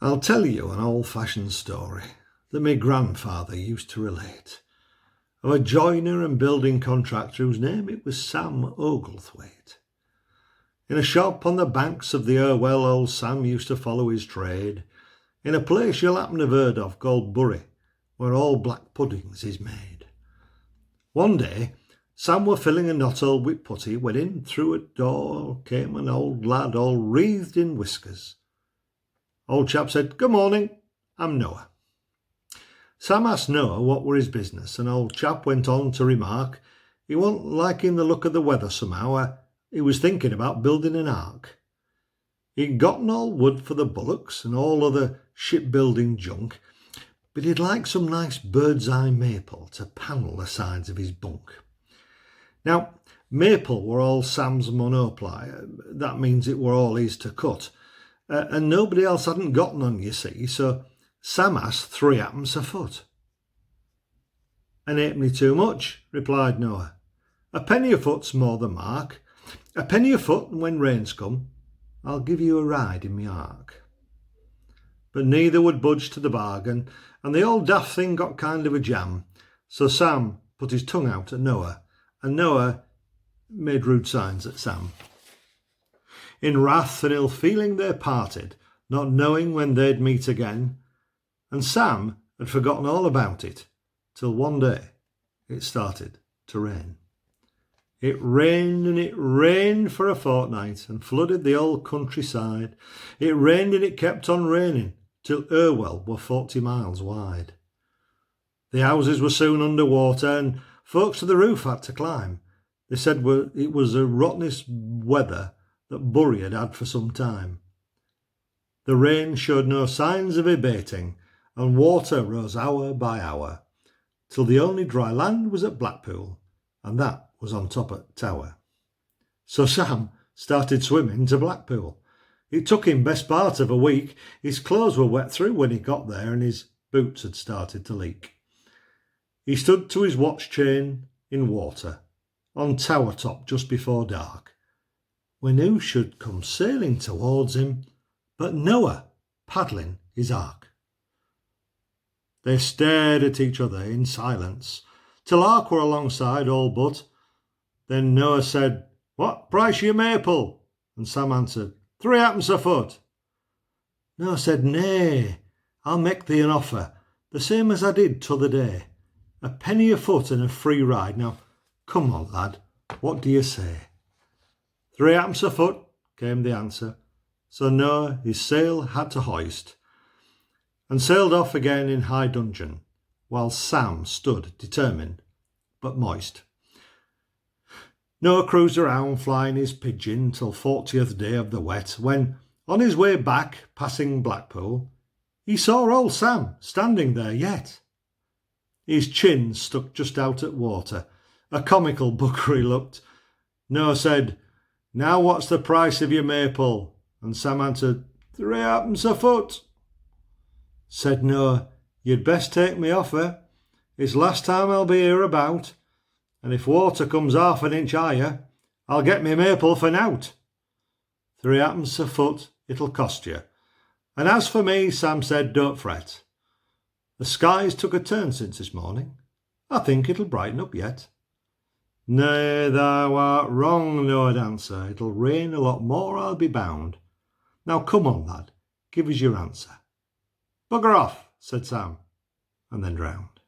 I'll tell you an old-fashioned story that my grandfather used to relate, of a joiner and building contractor whose name it was Sam Oglethwaite. In a shop on the banks of the Irwell, old Sam used to follow his trade, in a place you'll happen to have heard of called Bury, where all black puddings is made. One day, Sam were filling a knothole with putty when in through a door came an old lad all wreathed in whiskers. Old chap said, "Good morning, I'm Noah." Sam asked Noah what were his business, and old chap went on to remark he wasn't liking the look of the weather somehow. He was thinking about building an ark. He'd gotten all wood for the bullocks and all other shipbuilding junk, but he'd like some nice bird's eye maple to panel the sides of his bunk. Now, maple were all Sam's monopoly. That means it were all his to cut. And nobody else hadn't got none, you see, so Sam asked 3 a foot. "An halfpenny too much," replied Noah. "A penny a foot's more the mark. A penny a foot, and when rains come, I'll give you a ride in my ark." But neither would budge to the bargain, and the old daft thing got kind of a jam, so Sam put his tongue out at Noah, and Noah made rude signs at Sam. In wrath and ill feeling they parted, not knowing when they'd meet again, and Sam had forgotten all about it, till one day it started to rain. It rained and it rained for a fortnight and flooded the old countryside. It rained and it kept on raining till Irwell were 40 miles wide. The houses were soon under water and folks to the roof had to climb. They said it was the rottenest weather that Bury had had for some time. The rain showed no signs of abating, and water rose hour by hour, till the only dry land was at Blackpool, and that was on top at Tower. So Sam started swimming to Blackpool. It took him best part of a week. His clothes were wet through when he got there, and his boots had started to leak. He stood to his watch chain in water, on Tower top just before dark, when who should come sailing towards him but Noah paddling his ark. They stared at each other in silence, till ark were alongside all but. Then Noah said, "What price your maple?" And Sam answered, 3 a foot. Noah said, "Nay, I'll make thee an offer, the same as I did t'other day. A penny a foot and a free ride. Now, come on, lad, what do you say?" 3 a foot, came the answer. So Noah his sail had to hoist, and sailed off again in high dudgeon, while Sam stood determined, but moist. Noah cruised around flying his pigeon till 40th day of the wet, when, on his way back, passing Blackpool, he saw old Sam standing there yet. His chin stuck just out at water, a comical bugger he looked. Noah said, "Now what's the price of your maple?" And Sam answered, 3 a foot. Said Noah, "You'd best take me offer. It's last time I'll be here about, and if water comes half an inch higher, I'll get me maple for nowt. 3 a foot it'll cost you. And as for me," Sam said, "don't fret. The sky's took a turn since this morning. I think it'll brighten up yet." "Nay, thou art wrong," Noah'd answer. "It'll rain a lot more, I'll be bound. Now come on, lad, give us your answer." "Bugger off," said Sam, and then drowned.